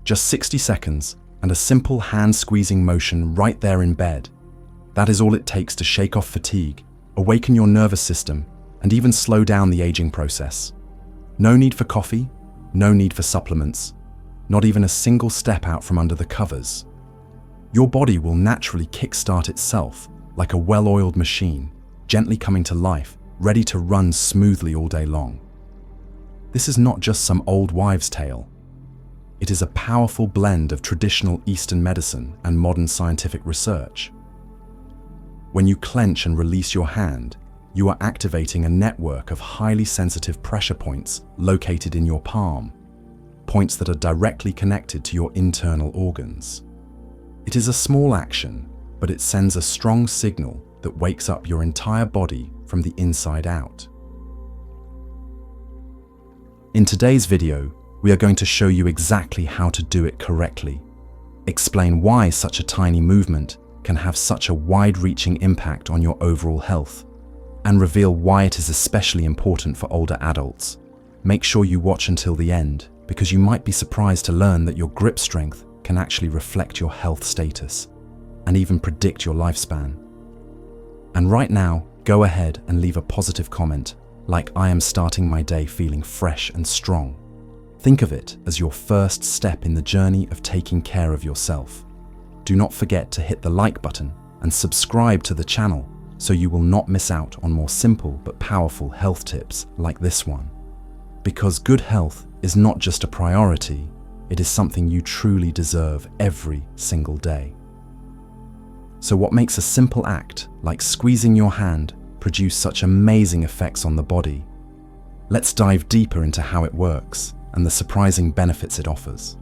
Just 60 seconds and a simple hand squeezing motion right there in bed. That is all it takes to shake off fatigue, awaken your nervous system, and even slow down the aging process. No need for coffee, no need for supplements, not even a single step out from under the covers. Your body will naturally kickstart itself like a well-oiled machine, gently coming to life, ready to run smoothly all day long. This is not just some old wives' tale. It is a powerful blend of traditional Eastern medicine and modern scientific research. When you clench and release your hand, you are activating a network of highly sensitive pressure points located in your palm, points that are directly connected to your internal organs. It is a small action, but it sends a strong signal that wakes up your entire body from the inside out. In today's video, we are going to show you exactly how to do it correctly, explain why such a tiny movement can have such a wide-reaching impact on your overall health, and reveal why it is especially important for older adults. Make sure you watch until the end, because you might be surprised to learn that your grip strength can actually reflect your health status and even predict your lifespan. And right now, go ahead and leave a positive comment, like I am starting my day feeling fresh and strong. Think of it as your first step in the journey of taking care of yourself. Do not forget to hit the like button and subscribe to the channel so you will not miss out on more simple but powerful health tips like this one. Because good health is not just a priority, it is something you truly deserve every single day. So what makes a simple act like squeezing your hand produce such amazing effects on the body? Let's dive deeper into how it works and the surprising benefits it offers.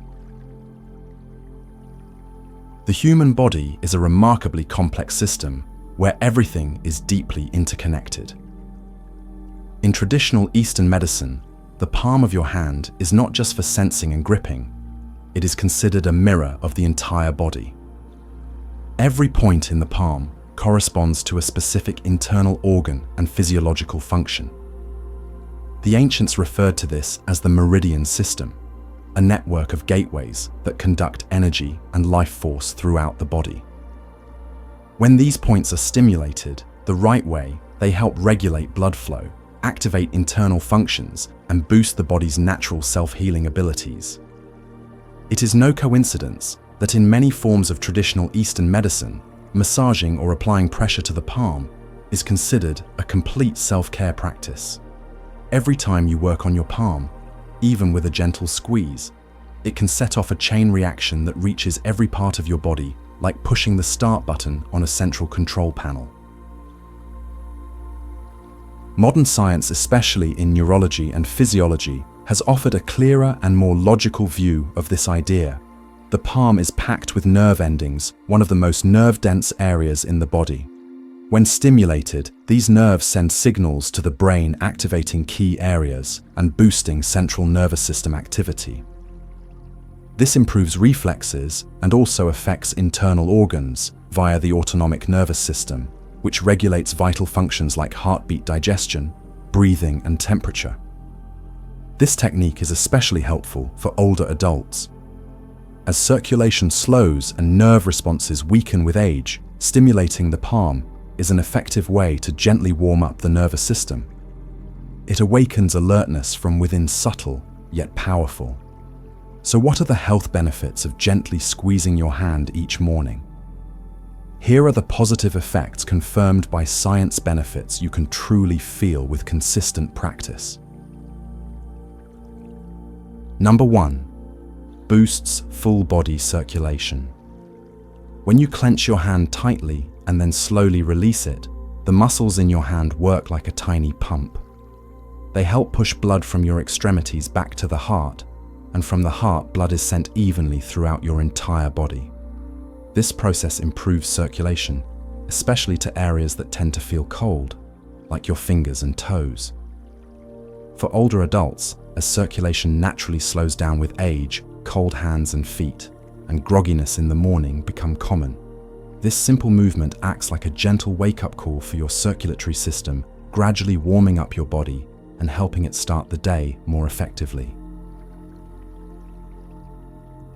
The human body is a remarkably complex system where everything is deeply interconnected. In traditional Eastern medicine, the palm of your hand is not just for sensing and gripping, it is considered a mirror of the entire body. Every point in the palm corresponds to a specific internal organ and physiological function. The ancients referred to this as the meridian system, a network of gateways that conduct energy and life force throughout the body. When these points are stimulated the right way, they help regulate blood flow, activate internal functions, and boost the body's natural self-healing abilities. It is no coincidence that in many forms of traditional Eastern medicine, massaging or applying pressure to the palm is considered a complete self-care practice. Every time you work on your palm, even with a gentle squeeze, it can set off a chain reaction that reaches every part of your body, like pushing the start button on a central control panel. Modern science, especially in neurology and physiology, has offered a clearer and more logical view of this idea. The palm is packed with nerve endings, one of the most nerve-dense areas in the body. When stimulated, these nerves send signals to the brain, activating key areas and boosting central nervous system activity. This improves reflexes and also affects internal organs via the autonomic nervous system, which regulates vital functions like heartbeat, digestion, breathing, and temperature. This technique is especially helpful for older adults. As circulation slows and nerve responses weaken with age, stimulating the palm is an effective way to gently warm up the nervous system. It awakens alertness from within, subtle yet powerful. So what are the health benefits of gently squeezing your hand each morning? Here are the positive effects confirmed by science, benefits you can truly feel with consistent practice. Number 1. Boosts full body circulation. When you clench your hand tightly and then slowly release it, the muscles in your hand work like a tiny pump. They help push blood from your extremities back to the heart, and from the heart, blood is sent evenly throughout your entire body. This process improves circulation, especially to areas that tend to feel cold, like your fingers and toes. For older adults, as circulation naturally slows down with age, cold hands and feet, and grogginess in the morning become common. This simple movement acts like a gentle wake-up call for your circulatory system, gradually warming up your body and helping it start the day more effectively.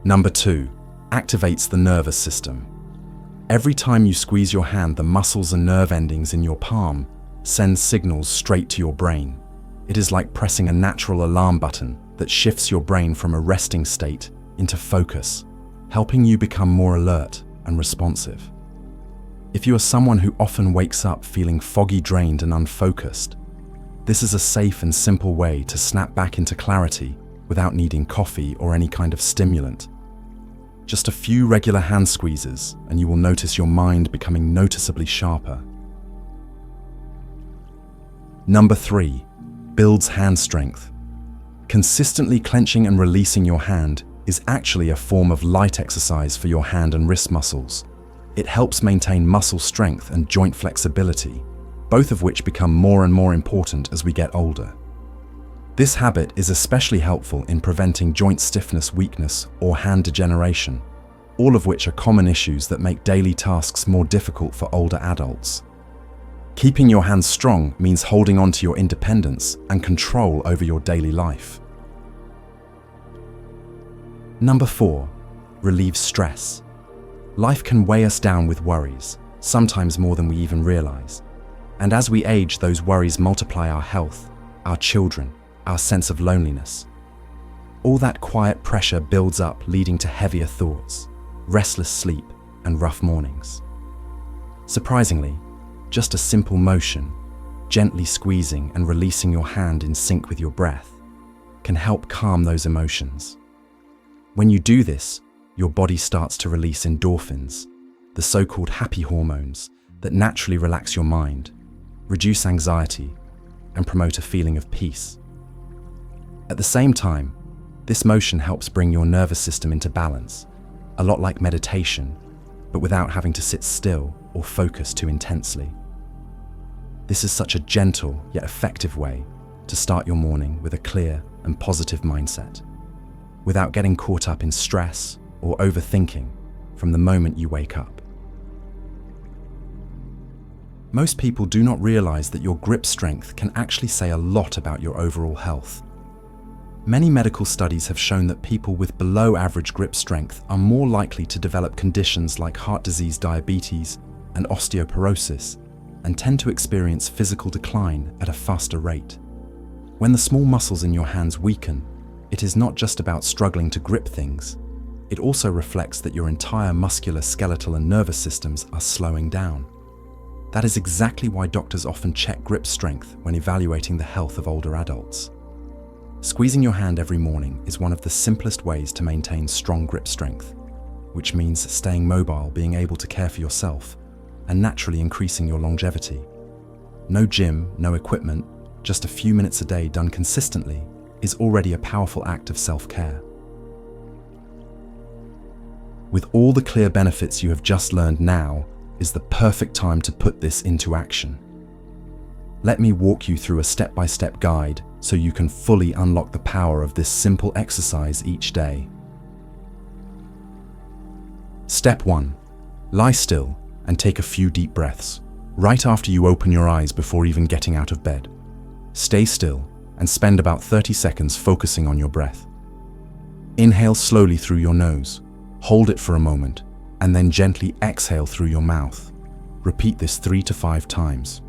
Number 2, activates the nervous system. Every time you squeeze your hand, the muscles and nerve endings in your palm send signals straight to your brain. It is like pressing a natural alarm button that shifts your brain from a resting state into focus, helping you become more alert and responsive. If you are someone who often wakes up feeling foggy, drained, and unfocused, this is a safe and simple way to snap back into clarity without needing coffee or any kind of stimulant. Just a few regular hand squeezes, and you will notice your mind becoming noticeably sharper. Number 3, builds hand strength. Consistently clenching and releasing your hand is actually a form of light exercise for your hand and wrist muscles. It helps maintain muscle strength and joint flexibility, both of which become more and more important as we get older. This habit is especially helpful in preventing joint stiffness, weakness, or hand degeneration, all of which are common issues that make daily tasks more difficult for older adults. Keeping your hands strong means holding on to your independence and control over your daily life. Number 4, relieves stress. Life can weigh us down with worries, sometimes more than we even realize. And as we age, those worries multiply our health, our children, our sense of loneliness. All that quiet pressure builds up, leading to heavier thoughts, restless sleep, and rough mornings. Surprisingly, just a simple motion, gently squeezing and releasing your hand in sync with your breath, can help calm those emotions. When you do this, your body starts to release endorphins, the so-called happy hormones that naturally relax your mind, reduce anxiety, and promote a feeling of peace. At the same time, this motion helps bring your nervous system into balance, a lot like meditation, but without having to sit still or focus too intensely. This is such a gentle yet effective way to start your morning with a clear and positive mindset, without getting caught up in stress or overthinking from the moment you wake up. Most people do not realize that your grip strength can actually say a lot about your overall health. Many medical studies have shown that people with below average grip strength are more likely to develop conditions like heart disease, diabetes, and osteoporosis, and tend to experience physical decline at a faster rate. When the small muscles in your hands weaken, it is not just about struggling to grip things. It also reflects that your entire muscular, skeletal, and nervous systems are slowing down. That is exactly why doctors often check grip strength when evaluating the health of older adults. Squeezing your hand every morning is one of the simplest ways to maintain strong grip strength, which means staying mobile, being able to care for yourself, and naturally increasing your longevity. No gym, no equipment, just a few minutes a day done consistently is already a powerful act of self-care. With all the clear benefits you have just learned, now is the perfect time to put this into action. Let me walk you through a step-by-step guide so you can fully unlock the power of this simple exercise each day. Step 1. Lie still and take a few deep breaths, right after you open your eyes before even getting out of bed. Stay still and spend about 30 seconds focusing on your breath. Inhale slowly through your nose, hold it for a moment, and then gently exhale through your mouth. Repeat this 3 to 5 times.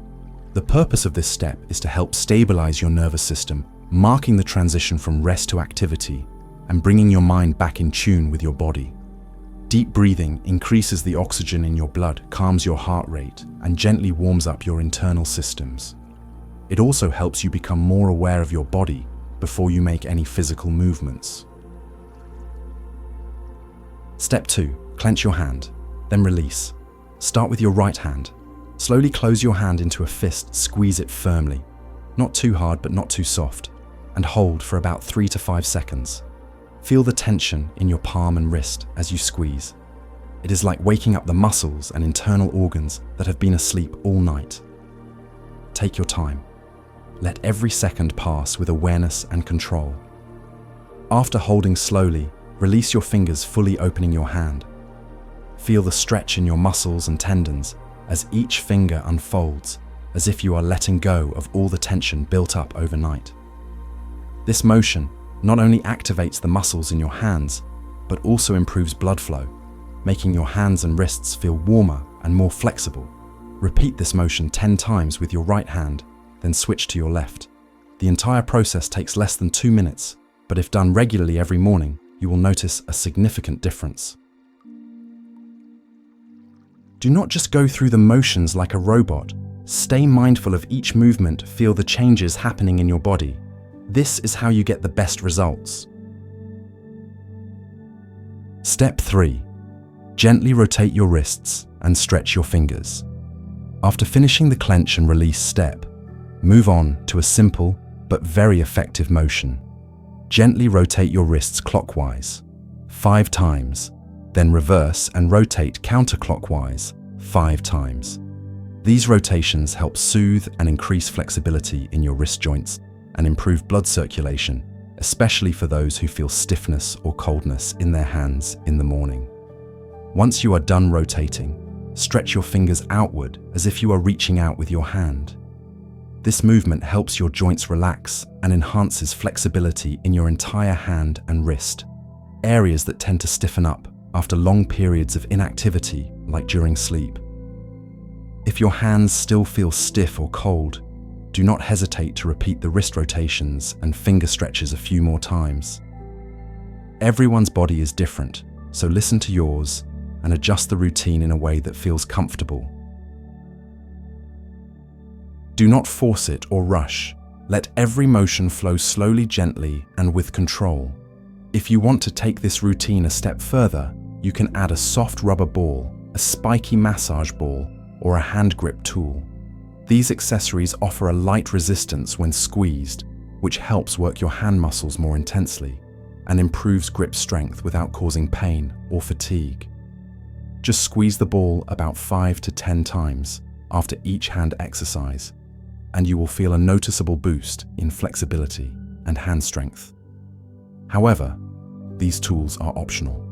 The purpose of this step is to help stabilize your nervous system, marking the transition from rest to activity and bringing your mind back in tune with your body. Deep breathing increases the oxygen in your blood, calms your heart rate, and gently warms up your internal systems. It also helps you become more aware of your body before you make any physical movements. Step 2. Clench your hand, then release. Start with your right hand. Slowly close your hand into a fist, squeeze it firmly, not too hard but not too soft, and hold for about 3 to 5 seconds. Feel the tension in your palm and wrist as you squeeze. It is like waking up the muscles and internal organs that have been asleep all night. Take your time. Let every second pass with awareness and control. After holding slowly, release your fingers, fully opening your hand. Feel the stretch in your muscles and tendons as each finger unfolds, as if you are letting go of all the tension built up overnight. This motion not only activates the muscles in your hands, but also improves blood flow, making your hands and wrists feel warmer and more flexible. Repeat this motion 10 times with your right hand, then switch to your left. The entire process takes less than 2 minutes, but if done regularly every morning, you will notice a significant difference. Do not just go through the motions like a robot. Stay mindful of each movement, feel the changes happening in your body. This is how you get the best results. Step 3. Gently rotate your wrists and stretch your fingers. After finishing the clench and release step, move on to a simple but very effective motion. Gently rotate your wrists clockwise 5 times, then reverse and rotate counterclockwise 5 times. These rotations help soothe and increase flexibility in your wrist joints and improve blood circulation, especially for those who feel stiffness or coldness in their hands in the morning. Once you are done rotating, stretch your fingers outward as if you are reaching out with your hand. This movement helps your joints relax and enhances flexibility in your entire hand and wrist, areas that tend to stiffen up after long periods of inactivity like during sleep. If your hands still feel stiff or cold, do not hesitate to repeat the wrist rotations and finger stretches a few more times. Everyone's body is different, so listen to yours and adjust the routine in a way that feels comfortable. Do not force it or rush. Let every motion flow slowly, gently, and with control. If you want to take this routine a step further, you can add a soft rubber ball, a spiky massage ball, or a hand grip tool. These accessories offer a light resistance when squeezed, which helps work your hand muscles more intensely and improves grip strength without causing pain or fatigue. Just squeeze the ball about 5 to 10 times after each hand exercise, and you will feel a noticeable boost in flexibility and hand strength. However, these tools are optional.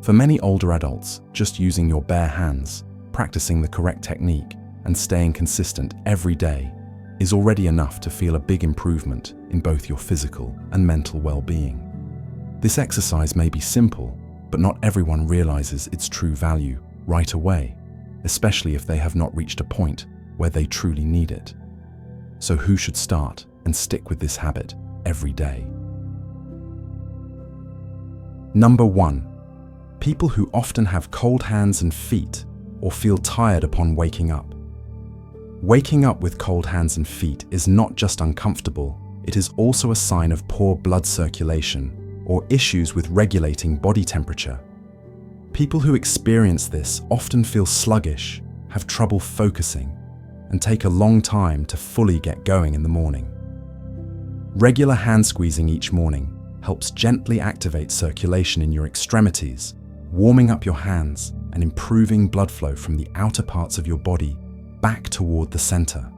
For many older adults, just using your bare hands, practicing the correct technique, and staying consistent every day is already enough to feel a big improvement in both your physical and mental well-being. This exercise may be simple, but not everyone realizes its true value right away, especially if they have not reached a point where they truly need it. So who should start and stick with this habit every day? Number 1. People who often have cold hands and feet or feel tired upon waking up. Waking up with cold hands and feet is not just uncomfortable, it is also a sign of poor blood circulation or issues with regulating body temperature. People who experience this often feel sluggish, have trouble focusing, and take a long time to fully get going in the morning. Regular hand squeezing each morning helps gently activate circulation in your extremities, warming up your hands and improving blood flow from the outer parts of your body back toward the center.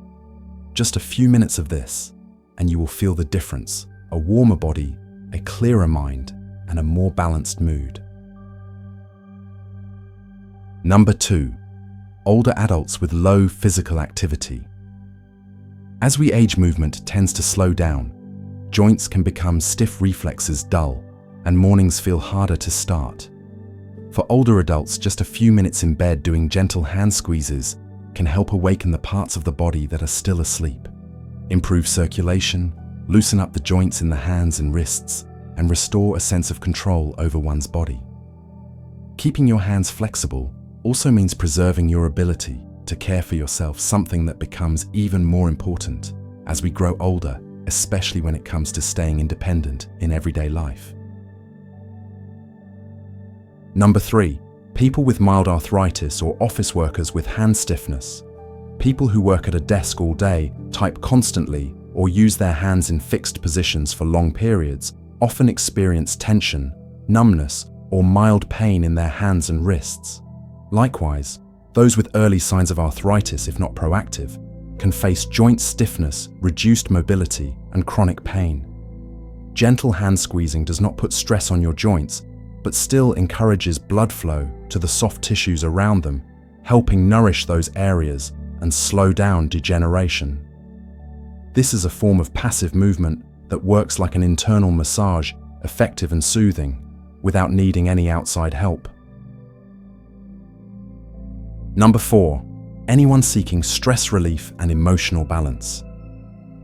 Just a few minutes of this, and you will feel the difference: a warmer body, a clearer mind, and a more balanced mood. Number 2. Older adults with low physical activity. As we age, movement tends to slow down. Joints can become stiff, reflexes dull, and mornings feel harder to start. For older adults, just a few minutes in bed doing gentle hand squeezes can help awaken the parts of the body that are still asleep, improve circulation, loosen up the joints in the hands and wrists, and restore a sense of control over one's body. Keeping your hands flexible also means preserving your ability to care for yourself, something that becomes even more important as we grow older, especially when it comes to staying independent in everyday life. Number 3. People with mild arthritis or office workers with hand stiffness. People who work at a desk all day, type constantly, or use their hands in fixed positions for long periods often experience tension, numbness, or mild pain in their hands and wrists. Likewise, those with early signs of arthritis, if not proactive, can face joint stiffness, reduced mobility, and chronic pain. Gentle hand squeezing does not put stress on your joints, but still encourages blood flow to the soft tissues around them, helping nourish those areas and slow down degeneration. This is a form of passive movement that works like an internal massage, effective and soothing, without needing any outside help. Number 4. Anyone seeking stress relief and emotional balance.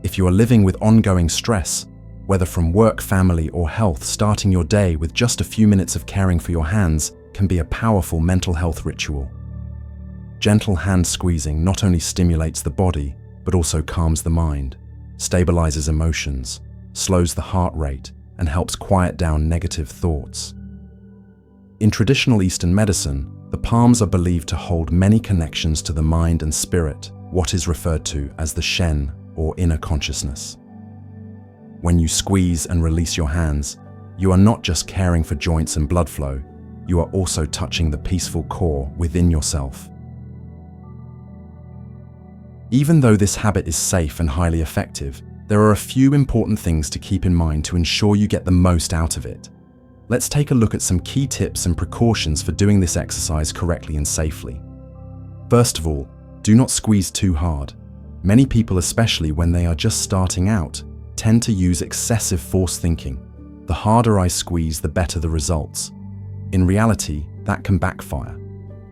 If you are living with ongoing stress, whether from work, family, or health, starting your day with just a few minutes of caring for your hands can be a powerful mental health ritual. Gentle hand squeezing not only stimulates the body, but also calms the mind, stabilizes emotions, slows the heart rate, and helps quiet down negative thoughts. In traditional Eastern medicine, the palms are believed to hold many connections to the mind and spirit, what is referred to as the Shen, or inner consciousness. When you squeeze and release your hands, you are not just caring for joints and blood flow, you are also touching the peaceful core within yourself. Even though this habit is safe and highly effective, there are a few important things to keep in mind to ensure you get the most out of it. Let's take a look at some key tips and precautions for doing this exercise correctly and safely. First of all, do not squeeze too hard. Many people, especially when they are just starting out, tend to use excessive force thinking. The harder I squeeze, the better the results. In reality, that can backfire.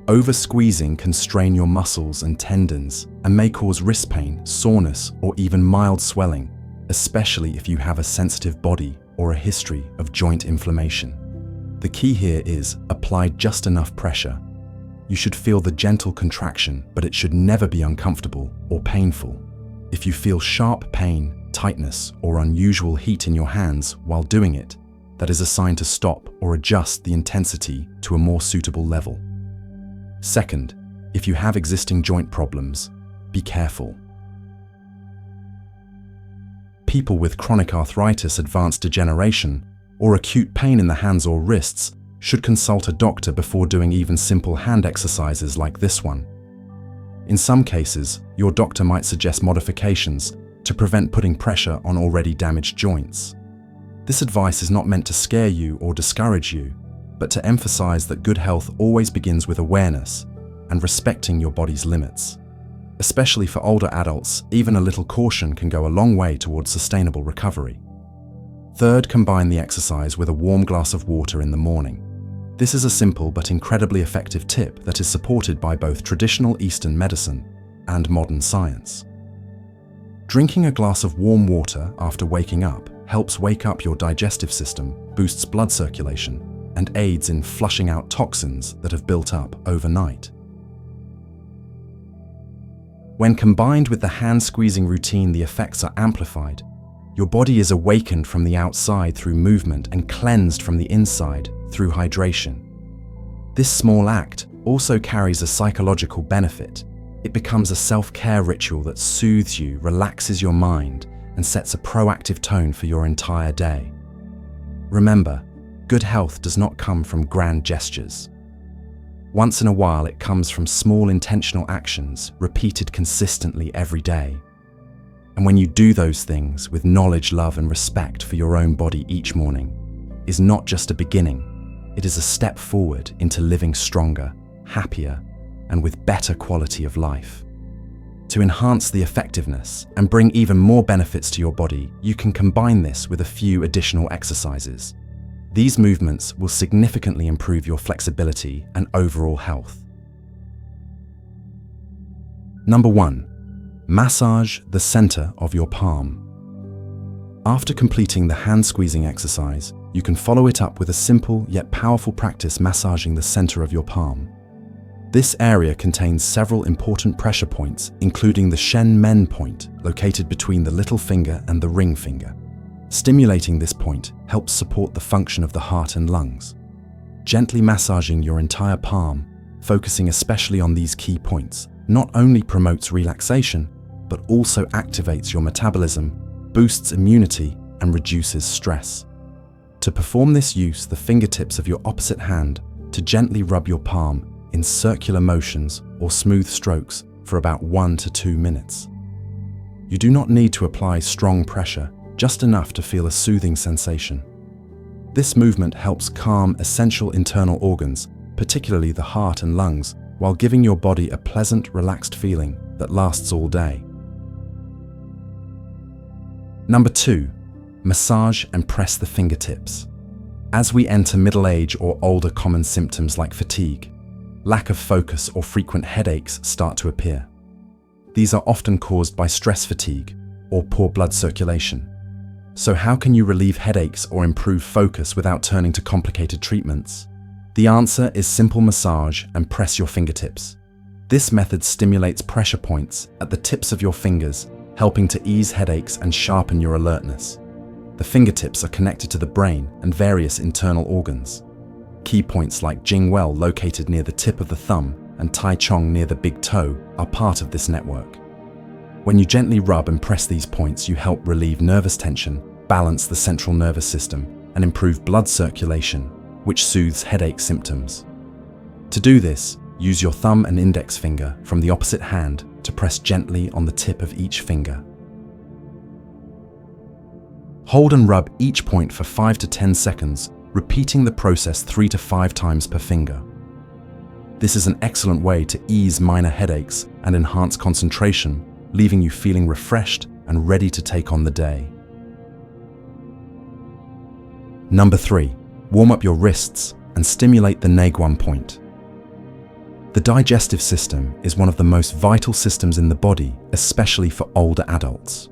Over-squeezing can strain your muscles and tendons and may cause wrist pain, soreness, or even mild swelling, especially if you have a sensitive body or a history of joint inflammation. The key here is apply just enough pressure. You should feel the gentle contraction, but it should never be uncomfortable or painful. If you feel sharp pain, tightness, or unusual heat in your hands while doing it, that is a sign to stop or adjust the intensity to a more suitable level. Second, if you have existing joint problems, be careful. People with chronic arthritis, advanced degeneration, or acute pain in the hands or wrists should consult a doctor before doing even simple hand exercises like this one. In some cases, your doctor might suggest modifications to prevent putting pressure on already damaged joints. This advice is not meant to scare you or discourage you, but to emphasize that good health always begins with awareness and respecting your body's limits. Especially for older adults, even a little caution can go a long way towards sustainable recovery. Third, combine the exercise with a warm glass of water in the morning. This is a simple but incredibly effective tip that is supported by both traditional Eastern medicine and modern science. Drinking a glass of warm water after waking up helps wake up your digestive system, boosts blood circulation, and aids in flushing out toxins that have built up overnight. When combined with the hand-squeezing routine, the effects are amplified. Your body is awakened from the outside through movement and cleansed from the inside through hydration. This small act also carries a psychological benefit. It becomes a self-care ritual that soothes you, relaxes your mind, and sets a proactive tone for your entire day. Remember, good health does not come from grand gestures. Once in a while, it comes from small intentional actions repeated consistently every day. And when you do those things with knowledge, love, and respect for your own body each morning, is not just a beginning, it is a step forward into living stronger, happier, and with better quality of life. To enhance the effectiveness and bring even more benefits to your body, you can combine this with a few additional exercises. These movements will significantly improve your flexibility and overall health. Number 1. Massage the center of your palm. After completing the hand squeezing exercise, you can follow it up with a simple yet powerful practice massaging the center of your palm. This area contains several important pressure points, including the Shen Men point, located between the little finger and the ring finger. Stimulating this point helps support the function of the heart and lungs. Gently massaging your entire palm, focusing especially on these key points, not only promotes relaxation, but also activates your metabolism, boosts immunity, and reduces stress. To perform this, use the fingertips of your opposite hand to gently rub your palm in circular motions or smooth strokes for about 1 to 2 minutes. You do not need to apply strong pressure, just enough to feel a soothing sensation. This movement helps calm essential internal organs, particularly the heart and lungs, while giving your body a pleasant, relaxed feeling that lasts all day. Number 2. Massage and press the fingertips. As we enter middle age or older, common symptoms like fatigue, lack of focus, or frequent headaches start to appear. These are often caused by stress fatigue or poor blood circulation. So how can you relieve headaches or improve focus without turning to complicated treatments? The answer is simple massage and press your fingertips. This method stimulates pressure points at the tips of your fingers, helping to ease headaches and sharpen your alertness. The fingertips are connected to the brain and various internal organs. Key points like Jingwell, located near the tip of the thumb, and Tai Chong near the big toe, are part of this network. When you gently rub and press these points, you help relieve nervous tension, balance the central nervous system, and improve blood circulation, which soothes headache symptoms. To do this, use your thumb and index finger from the opposite hand to press gently on the tip of each finger. Hold and rub each point for 5 to 10 seconds, repeating the process 3 to 5 times per finger. This is an excellent way to ease minor headaches and enhance concentration, leaving you feeling refreshed and ready to take on the day. Number 3. Warm up your wrists and stimulate the nuan point. The digestive system is one of the most vital systems in the body, especially for older adults.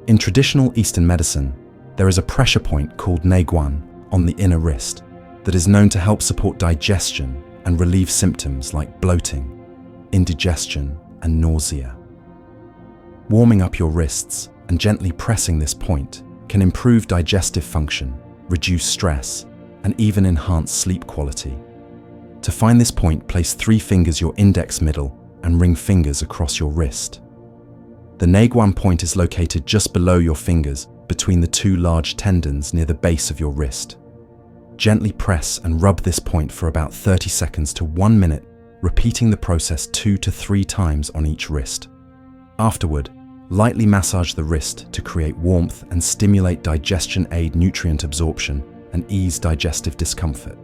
In traditional Eastern medicine, there is a pressure point called nuan on the inner wrist that is known to help support digestion and relieve symptoms like bloating, indigestion, and nausea. Warming up your wrists and gently pressing this point can improve digestive function, reduce stress, and even enhance sleep quality. To find this point, place 3 fingers, your index, middle, and ring fingers across your wrist. The nuan point is located just below your fingers, between the 2 large tendons near the base of your wrist. Gently press and rub this point for about 30 seconds to 1 minute, repeating the process 2 to 3 times on each wrist. Afterward, lightly massage the wrist to create warmth and stimulate digestion, aid nutrient absorption, and ease digestive discomfort.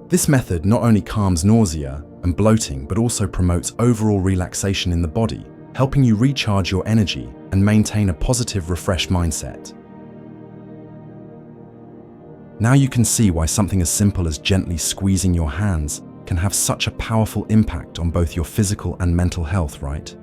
This method not only calms nausea and bloating, but also promotes overall relaxation in the body, helping you recharge your energy and maintain a positive, refreshed mindset. Now you can see why something as simple as gently squeezing your hands can have such a powerful impact on both your physical and mental health, right?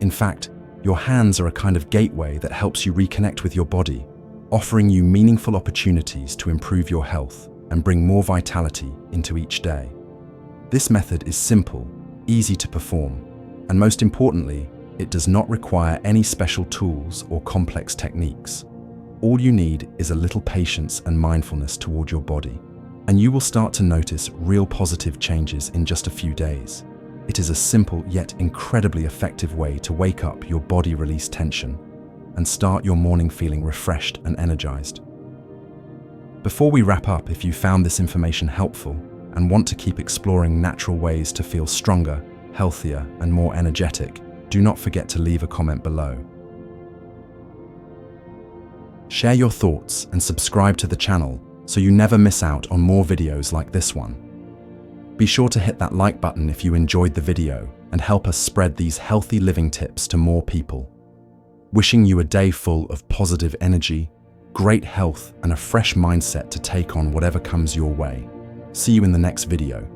In fact, your hands are a kind of gateway that helps you reconnect with your body, offering you meaningful opportunities to improve your health and bring more vitality into each day. This method is simple, easy to perform, and most importantly, it does not require any special tools or complex techniques. All you need is a little patience and mindfulness toward your body, and you will start to notice real positive changes in just a few days. It is a simple yet incredibly effective way to wake up your body, release tension, and start your morning feeling refreshed and energized. Before we wrap up, if you found this information helpful and want to keep exploring natural ways to feel stronger, healthier, and more energetic, do not forget to leave a comment below. Share your thoughts and subscribe to the channel so you never miss out on more videos like this one. Be sure to hit that like button if you enjoyed the video and help us spread these healthy living tips to more people. Wishing you a day full of positive energy, great health, and a fresh mindset to take on whatever comes your way. See you in the next video.